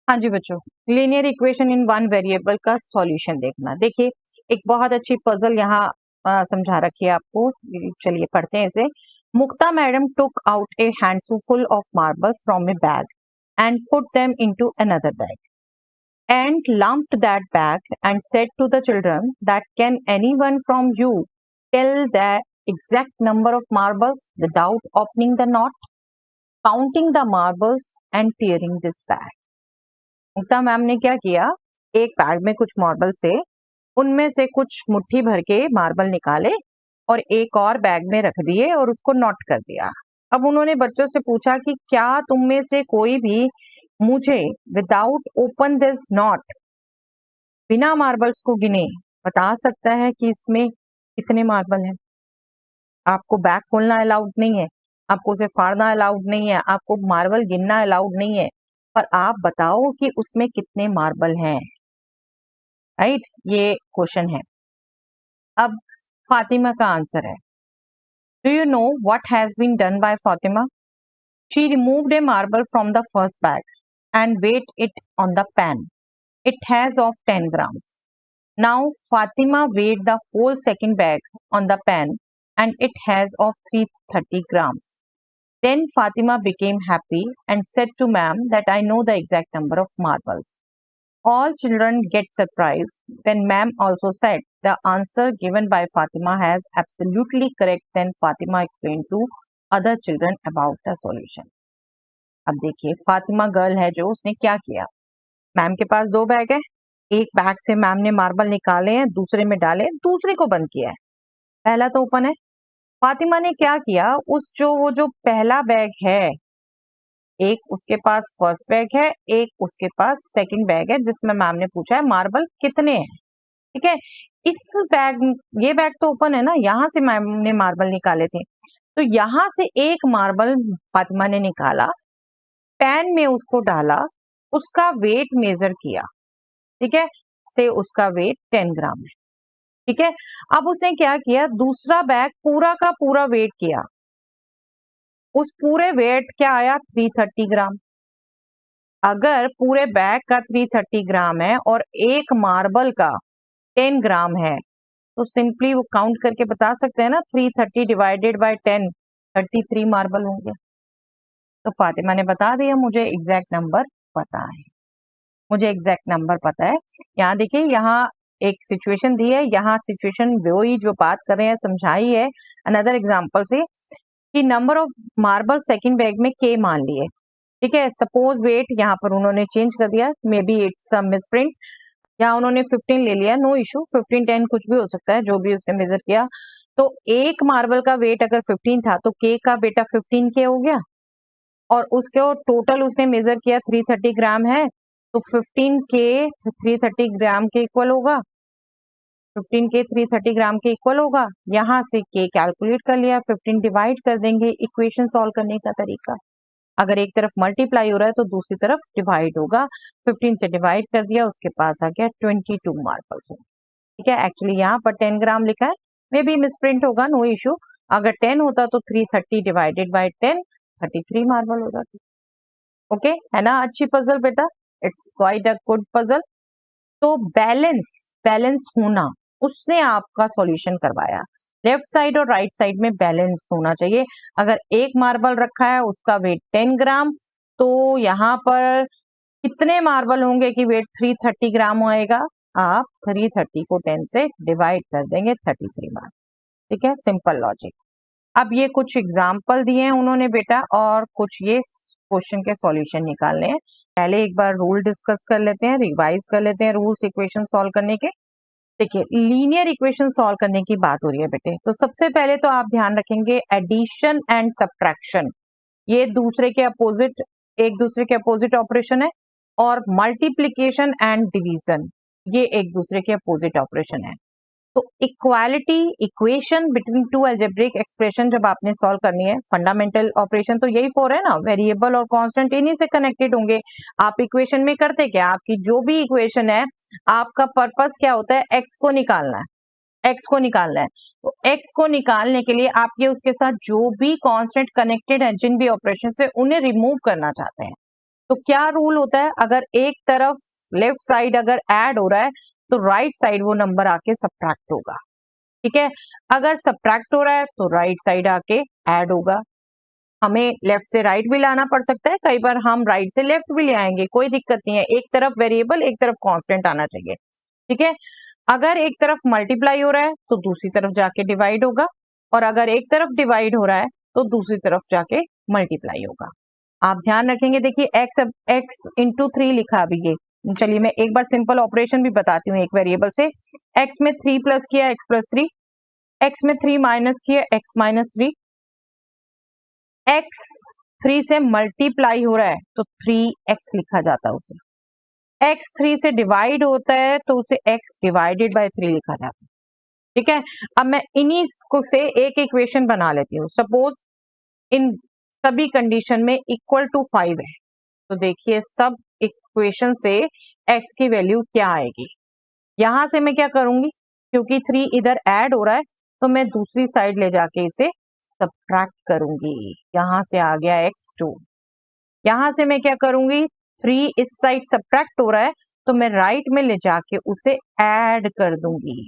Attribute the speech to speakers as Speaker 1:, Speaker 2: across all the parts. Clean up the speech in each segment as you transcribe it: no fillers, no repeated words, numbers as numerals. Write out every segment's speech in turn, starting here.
Speaker 1: हाँ जी बच्चों, linear equation in one variable का सॉल्यूशन देखना। देखिए एक बहुत अच्छी पजल यहाँ समझा रखी है आपको। चलिए पढ़ते हैं इसे। Mukta madam took out a handful full of marbles from a bag and put them into another bag and lumped that bag and said to the children that can anyone from you tell the exact number of marbles without opening the knot, counting the marbles and tearing this bag. Mukta ma'am ने क्या किया, एक bag में कुछ marbles थे, उनमें से कुछ मुट्ठी भर के मार्बल निकाले और एक और बैग में रख दिए और उसको नोट कर दिया। अब उन्होंने बच्चों से पूछा कि क्या तुम में से कोई भी मुझे विदाउट ओपन दिस नॉट, बिना मार्बल्स को गिने बता सकता है कि इसमें कितने मार्बल हैं। आपको बैग खोलना अलाउड नहीं है, आपको उसे फाड़ना अलाउड नहीं है, आपको मार्बल गिनना अलाउड नहीं है, पर आप बताओ कि उसमें कितने मार्बल हैं। राइट, ये क्वेश्चन है। अब फातिमा का आंसर है। Do you know what has been done by Fatima? She removed a marble from the first bag and weight it on the pan. It has of 10 grams. Now Fatima weighed the whole second bag on the pan and it has of 330 grams. Then Fatima became happy and said to ma'am that I know the exact number of marbles. All children get surprised when ma'am also said the answer given by Fatima has absolutely correct. Then Fatima explained to other children about the solution. अब देखिए Fatima girl है जो, उसने क्या किया, ma'am के पास दो bag है, एक बैग से मैम ने मार्बल निकाले हैं, दूसरे में डाले, दूसरे को बंद किया है, पहला तो ओपन है। फातिमा ने क्या किया, वो जो पहला बैग है, एक उसके पास फर्स्ट बैग है, एक उसके पास सेकंड बैग है जिसमें मैम ने पूछा है मार्बल कितने हैं। ठीक है, ये बैग तो ओपन है ना, यहाँ से मैम ने मार्बल निकाले थे, तो यहाँ से एक मार्बल फातिमा ने निकाला, पैन में उसको डाला, उसका वेट मेजर किया, ठीक है, से उसका वेट 10 ग्राम है। ठीक है, अब उसने क्या किया, दूसरा बैग पूरा का पूरा वेट किया, उस पूरे वेट क्या आया, 330 ग्राम। अगर पूरे बैग का 330 ग्राम है और एक मार्बल का 10 ग्राम है, तो सिंपली वो काउंट करके बता सकते हैं ना, 330 डिवाइडेड बाय 10, 33 मार्बल होंगे। तो फातिमा ने बता दिया मुझे एग्जैक्ट नंबर पता है, मुझे एग्जैक्ट नंबर पता है। यहाँ देखिए, यहाँ एक सिचुएशन दी है, यहाँ सिचुएशन वही जो बात कर रहे हैं समझाई है अनदर एग्जांपल से, कि number of marble second bag में के मान लिए। ठीक है, सपोज वेट यहाँ पर उन्होंने चेंज कर दिया, may be it's a misprint, यहाँ उन्होंने 15 ले लिया, नो इशू, 15 10 कुछ भी हो सकता है, जो भी उसने मेजर किया। तो एक मार्बल का वेट अगर 15 था तो के का बेटा 15 के हो गया, और उसके टोटल उसने मेजर किया 330 ग्राम है, तो 15 के 330 ग्राम के इक्वल होगा, 15 के 330 ग्राम के इक्वल होगा। यहाँ से के कैलकुलेट कर लिया, 15 डिवाइड कर देंगे, इक्वेशन सॉल्व करने का तरीका, अगर एक तरफ मल्टीप्लाई हो रहा है तो दूसरी तरफ डिवाइड होगा, 15 से डिवाइड कर दिया, उसके पास आ गया 22 मार्बल्स। ठीक है, एक्चुअली यहाँ पर 10 ग्राम लिखा है, मे बी मिसप्रिंट होगा, नो इशू, अगर 10 होता तो 330 डिवाइडेड बाय 10, 33 मार्बल हो जाती। ओके, है ना अच्छी पजल बेटा, it's quite a good puzzle. तो बैलेंस होना, उसने आपका सॉल्यूशन करवाया, लेफ्ट साइड और राइट साइड में बैलेंस होना चाहिए। अगर एक मार्बल रखा है उसका वेट 10 ग्राम, तो यहाँ पर कितने मार्बल होंगे कि वेट 330 ग्राम होएगा, आप 330 को 10 से डिवाइड कर देंगे, 33 मार्बल। ठीक है, सिंपल लॉजिक। अब ये कुछ एग्जाम्पल दिए हैं उन्होंने बेटा, और कुछ ये क्वेश्चन के सॉल्यूशन निकालने हैं। पहले एक बार रूल डिस्कस कर लेते हैं, रिवाइज कर लेते हैं रूल्स इक्वेशन सॉल्व करने के। देखिए, लीनियर इक्वेशन सॉल्व करने की बात हो रही है बेटे, तो सबसे पहले तो आप ध्यान रखेंगे एडिशन एंड सब्ट्रैक्शन, ये एक दूसरे के अपोजिट ऑपरेशन है, और मल्टीप्लीकेशन एंड डिवीजन, ये एक दूसरे के अपोजिट ऑपरेशन है। तो equality equation between two algebraic expression जब आपने सॉल्व करनी है, फंडामेंटल ऑपरेशन तो यही फोर है ना, वेरिएबल और कांस्टेंट इन्हीं से कनेक्टेड होंगे। आप इक्वेशन में करते क्या, आपकी जो भी इक्वेशन है, आपका पर्पस क्या होता है, एक्स को निकालना है, एक्स को निकालना है। तो एक्स को निकालने के लिए आप ये उसके साथ जो भी कांस्टेंट कनेक्टेड है, जिन भी ऑपरेशन से, उन्हें रिमूव करना चाहते हैं। तो क्या रूल होता है, अगर एक तरफ लेफ्ट साइड अगर ऐड हो रहा है तो राइट साइड वो नंबर आके सब्ट्रैक्ट होगा, ठीक है। अगर सब्ट्रैक्ट हो रहा है तो राइट साइड आके ऐड होगा। हमें लेफ्ट से राइट भी लाना पड़ सकता है, कई बार हम राइट से लेफ्ट भी ले आएंगे, कोई दिक्कत नहीं है। एक तरफ वेरिएबल एक तरफ कांस्टेंट आना चाहिए, ठीक है। अगर एक तरफ मल्टीप्लाई हो रहा है तो दूसरी तरफ जाके डिवाइड होगा, और अगर एक तरफ डिवाइड हो रहा है तो दूसरी तरफ जाके मल्टीप्लाई होगा। आप ध्यान रखेंगे, देखिए x इंटू 3 लिखा अभी ये। चलिए मैं एक बार सिंपल ऑपरेशन भी बताती हूँ एक वेरिएबल से। x में 3 प्लस किया x प्लस 3, x में 3 माइनस किया x माइनस 3, x 3 से मल्टीप्लाई हो रहा है तो 3x लिखा जाता है उसे। x 3 से डिवाइड होता है तो उसे x डिवाइडेड बाय 3 लिखा जाता है, ठीक है। अब मैं इन्हीं को से एक इक्वेशन बना लेती हूँ। सपोज इन सभी कंडीशन में इक्वल टू 5 है, तो देखिए सब इक्वेशन से x की वैल्यू क्या आएगी। यहां से मैं क्या करूंगी, क्योंकि 3 इधर ऐड हो रहा है तो मैं दूसरी साइड ले जाके इसे सब्ट्रैक्ट करूंगी। यहां से आ गया x2। यहां से मैं क्या करूंगी, 3 इस साइड सब्ट्रैक्ट हो रहा है तो मैं राइट में ले जाके उसे ऐड कर दूंगी,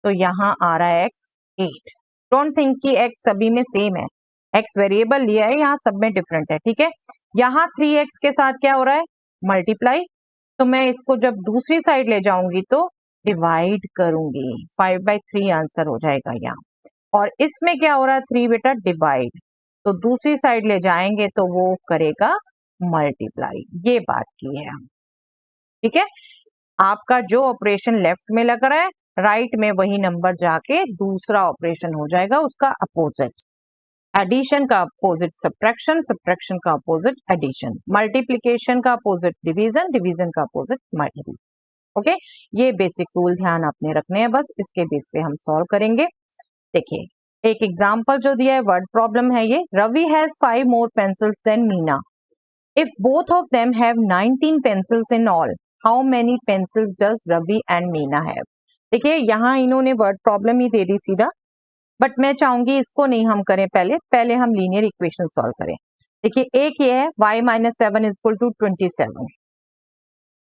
Speaker 1: तो यहाँ आ रहा है x8। डोंट थिंक कि x सभी में सेम है, x वेरिएबल लिया है, यहाँ सब में डिफरेंट है, ठीक है। यहाँ 3x के साथ क्या हो रहा है, मल्टीप्लाई, तो मैं इसको जब दूसरी साइड ले जाऊंगी तो डिवाइड करूंगी। 5/3 आंसर हो जाएगा यहाँ। और इसमें क्या हो रहा है, 3 बेटा डिवाइड, तो दूसरी साइड ले जाएंगे तो वो करेगा मल्टीप्लाई। ये बात की है हम, ठीक है। आपका जो ऑपरेशन लेफ्ट में लग रहा है राइट में वही नंबर जाके दूसरा ऑपरेशन हो जाएगा उसका अपोजिट। एडिशन का अपोजिट सब्ट्रैक्शन, सब्ट्रैक्शन का अपोजिट एडिशन, मल्टीप्लिकेशन का अपोजिट डिवीजन, डिवीजन का अपोजिट मल्टीप्लिकेशन। ओके, ये बेसिक रूल ध्यान आपने रखने हैं, बस इसके बेस पे हम सॉल्व करेंगे। देखिए एक एग्जांपल जो दिया है, वर्ड प्रॉब्लम है ये। Ravi has 5 more pencils than Meena. If both of them have 19 pencils in all, how many pencils does Ravi and Meena have. देखिए यहाँ इन्होंने वर्ड प्रॉब्लम ही दे दी सीधा, बट मैं चाहूंगी इसको नहीं हम करें, पहले हम लीनियर इक्वेशन सॉल्व करें। देखिए एक ये है y minus 7 is equal to 27।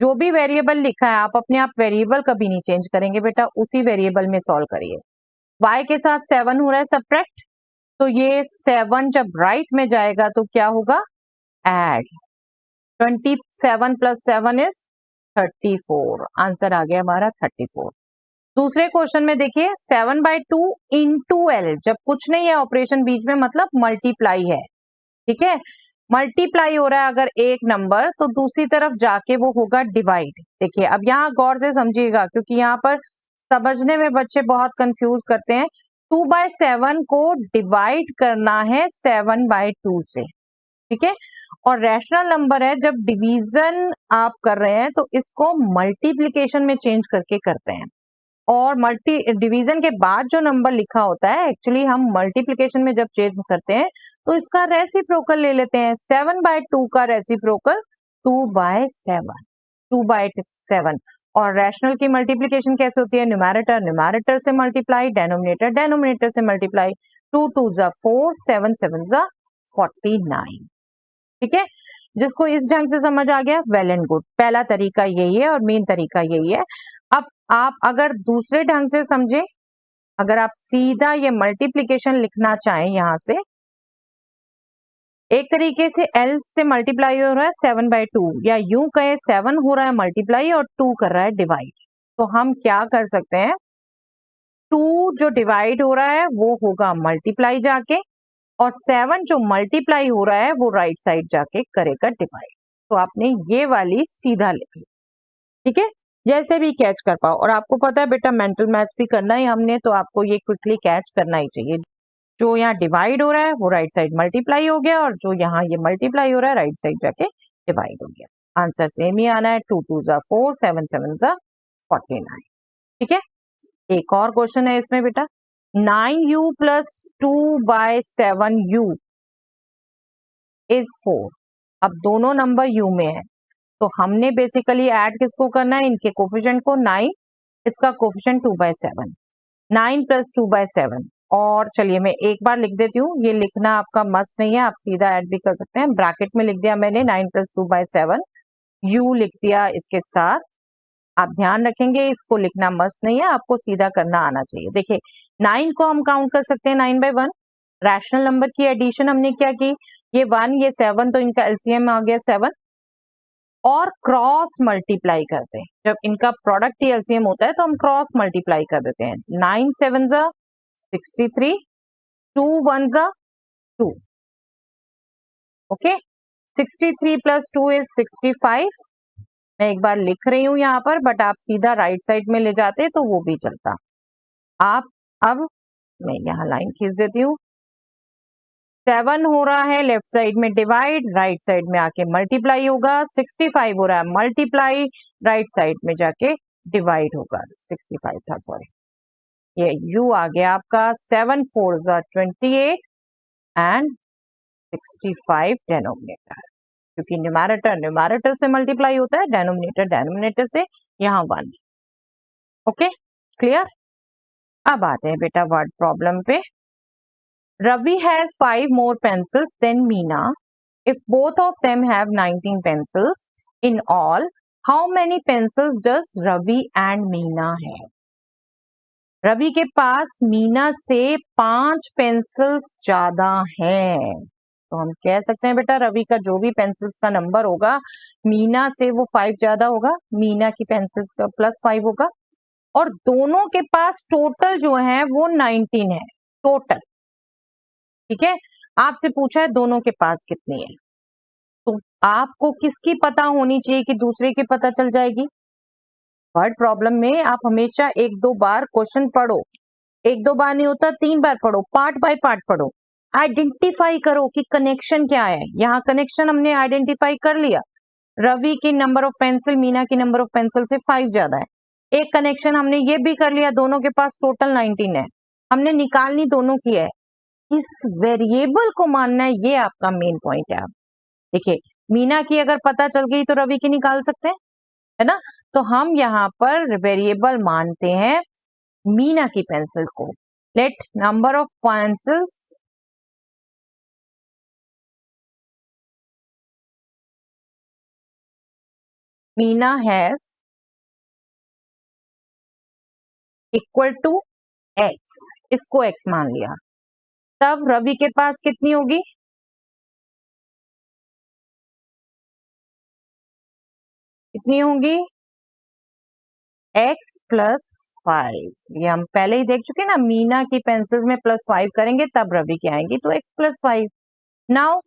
Speaker 1: जो भी वेरिएबल लिखा है आप अपने आप वेरिएबल कभी नहीं चेंज करेंगे बेटा, उसी वेरिएबल में सॉल्व करिए। y के साथ 7 हो रहा है सब्ट्रैक्ट, तो ये 7 जब राइट में जाएगा तो क्या होगा, ऐड। 27 प्लस 7 इज 34, आंसर आ गया हमारा 34। दूसरे क्वेश्चन में देखिए 7/2 इंटू एल, जब कुछ नहीं है ऑपरेशन बीच में मतलब मल्टीप्लाई है, ठीक है। मल्टीप्लाई हो रहा है अगर एक नंबर तो दूसरी तरफ जाके वो होगा डिवाइड। देखिए अब यहाँ गौर से समझिएगा क्योंकि यहाँ पर समझने में बच्चे बहुत कंफ्यूज करते हैं। 2/7 को डिवाइड करना है 7/2 से, ठीक है। और रैशनल नंबर है, जब डिवीजन आप कर रहे हैं तो इसको मल्टीप्लिकेशन में चेंज करके करते हैं, और मल्टी डिवीजन के बाद जो नंबर लिखा होता है एक्चुअली हम मल्टीप्लिकेशन में जब चेंज करते हैं तो इसका रेसिप्रोकल ले लेते हैं। 7/2 का रेसिप्रोकल 2/7, 2/7। और रैशनल की मल्टीप्लिकेशन कैसे होती है, न्यूमैरेटर न्यूमैरेटर से मल्टीप्लाई, डेनोमिनेटर डेनोमिनेटर से मल्टीप्लाई। 2 2 जा 4, 7 7 जा 49, ठीक है। जिसको इस ढंग से समझ आ गया वेल एंड गुड, पहला तरीका यही है और मेन तरीका यही है। अब आप अगर दूसरे ढंग से समझे, अगर आप सीधा ये मल्टीप्लिकेशन लिखना चाहें, यहां से एक तरीके से L से मल्टीप्लाई हो रहा है 7/2, या यूं कहे 7 हो रहा है मल्टीप्लाई और 2 कर रहा है डिवाइड, तो हम क्या कर सकते हैं, 2 जो डिवाइड हो रहा है वो होगा मल्टीप्लाई जाके, और 7 जो मल्टीप्लाई हो रहा है वो राइट साइड जाके करेगा डिवाइड। तो आपने ये वाली सीधा लिख ली, ठीक है, जैसे भी कैच कर पाओ। और आपको पता है बेटा मेंटल मैथ्स भी करना है हमने, तो आपको ये क्विकली कैच करना ही चाहिए। जो यहाँ डिवाइड हो रहा है वो राइट साइड मल्टीप्लाई हो गया, और जो यहाँ ये मल्टीप्लाई हो रहा है राइट साइड जाके डिवाइड हो गया। आंसर सेम ही आना है, 2 2 जा 4, 7 7 जा 49, ठीक है। एक और क्वेश्चन है इसमें बेटा, 9u प्लस 2/7u इज 4। अब दोनों नंबर u में है, तो हमने बेसिकली ऐड किसको करना है, इनके कोफिशिएंट को। 9 इसका कोफिशिएंट 2/7, 9 प्लस 2/7, और चलिए मैं एक बार लिख देती हूँ, ये लिखना आपका मस्त नहीं है, आप सीधा ऐड भी कर सकते हैं। ब्रैकेट में लिख दिया मैंने 9 + 2/7, यू लिख दिया इसके साथ। आप ध्यान रखेंगे इसको लिखना मस्त नहीं है, आपको सीधा करना आना चाहिए। देखिए 9 को हम काउंट कर सकते हैं 9/1। रैशनल नंबर की एडिशन हमने क्या की, ये 1 ये 7, तो इनका एलसीएम आ गया 7, और क्रॉस मल्टीप्लाई करते हैं। जब इनका प्रोडक्ट ही एलसीएम होता है तो हम क्रॉस मल्टीप्लाई कर देते हैं। 9 7 63, 2 1 2। ओके, 63 + 2 = 65। मैं एक बार लिख रही हूं यहाँ पर, बट आप सीधा राइट साइड में ले जाते तो वो भी चलता। आप अब मैं यहाँ लाइन खींच देती हूँ। 7 हो रहा है लेफ्ट साइड में डिवाइड, राइट साइड में आके मल्टीप्लाई होगा। 65 हो रहा है मल्टीप्लाई, राइट साइड में जाके डिवाइड होगा। 65 था, सॉरी, ये u आ गया आपका। 7 4 28 एंड 65 डिनोमिनेटर, क्योंकि न्यूमैरेटर न्यूमैरेटर से मल्टीप्लाई होता है, डेनोमिनेटर डेनोमिनेटर से, यहाँ 1। Okay, clear. अब आते हैं बेटा वर्ड प्रॉब्लम पे। Ravi has 5 more pencils than Meena. If both of them have 19 pencils in all, how many pencils does Ravi and Meena have? Ravi के पास मीना से 5 पेंसिल्स ज्यादा हैं, तो हम कह सकते हैं बेटा रवि का जो भी पेंसिल्स का नंबर होगा मीना से वो 5 ज्यादा होगा, मीना की पेंसिल्स का +5 होगा, और दोनों के पास टोटल जो है वो 19 है टोटल। ठीक है, आपसे पूछा है दोनों के पास कितनी है, तो आपको किसकी पता होनी चाहिए कि दूसरे की पता चल जाएगी। वर्ड प्रॉब्लम में आप हमेशा 1-2 बार क्वेश्चन पढ़ो, 1-2 बार नहीं होता 3 बार पढ़ो, पार्ट बाय पार्ट पढ़ो, आइडेंटिफाई करो कि कनेक्शन क्या है। यहाँ कनेक्शन हमने आइडेंटिफाई कर लिया, रवि की नंबर ऑफ पेंसिल मीना की नंबर ऑफ पेंसिल से 5 ज्यादा है। एक कनेक्शन हमने ये भी कर लिया, दोनों के पास टोटल 19 है, हमने निकालनी दोनों की है, इस वेरिएबल को मानना है, ये आपका मेन पॉइंट है। आप देखिए मीना की अगर पता चल गई तो रवि की निकाल सकते हैं, है ना। तो हम यहाँ पर वेरिएबल मानते हैं मीना की पेंसिल को। Let number of pencils Meena has equal to x, इसको x मान लिया, तब रवि के पास कितनी होगी, कितनी होंगी, x + 5। ये हम पहले ही देख चुके ना, मीना की पेंसिल्स में +5 करेंगे तब रवि की आएंगी, तो x + 5। नाउ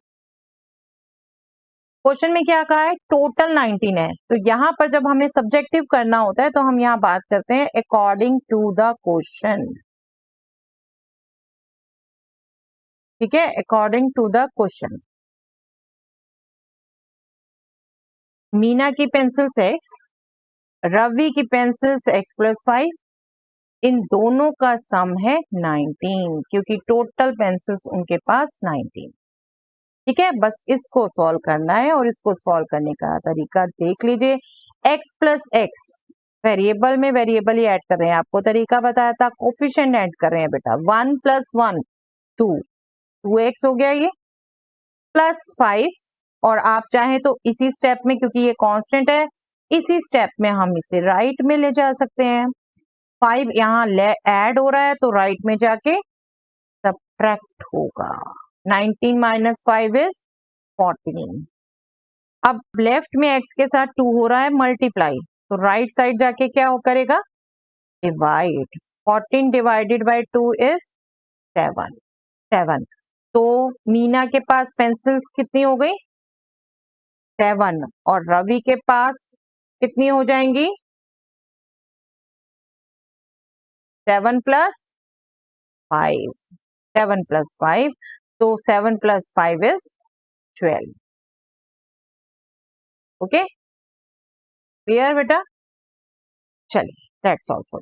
Speaker 1: क्वेश्चन में क्या कहा है, टोटल 19 है, तो यहाँ पर जब हमें सब्जेक्टिव करना होता है तो हम यहाँ बात करते हैं अकॉर्डिंग टू द क्वेश्चन। ठीक है, according to the question. Meena की पेंसिल्स x, रवि की पेंसिल्स x + 5, इन दोनों का सम है 19, क्योंकि टोटल पेंसिल्स उनके पास 19। ठीक है, बस इसको सॉल्व करना है, और इसको सॉल्व करने का तरीका देख लीजिए। x + x, वेरिएबल में वेरिएबल ही ऐड कर रहे हैं, आपको तरीका बताया था, कोफिशिएंट ऐड कर रहे हैं बेटा। 1 + 1 2, 2x हो गया ये, +5, और आप चाहें तो इसी स्टेप में, क्योंकि ये कांस्टेंट है, इसी स्टेप में हम इसे राइट में ले जा सकते हैं। 5 यहाँ ऐड हो रहा है तो राइट में जाके सब्ट्रैक्ट होगा। 19 - 5 = 14। अब लेफ्ट में x के साथ 2 हो रहा है मल्टीप्लाई, तो राइट साइड जाके क्या हो करेगा, डिवाइड। 14 / 2 = 7। तो मीना के पास पेंसिल्स कितनी हो गई, 7, और रवि के पास कितनी हो जाएंगी, 7 + 5। 7 + 5, तो 7 + 5 = 12। ओके, क्लियर बेटा। चलिए, दैट्स ऑल फॉर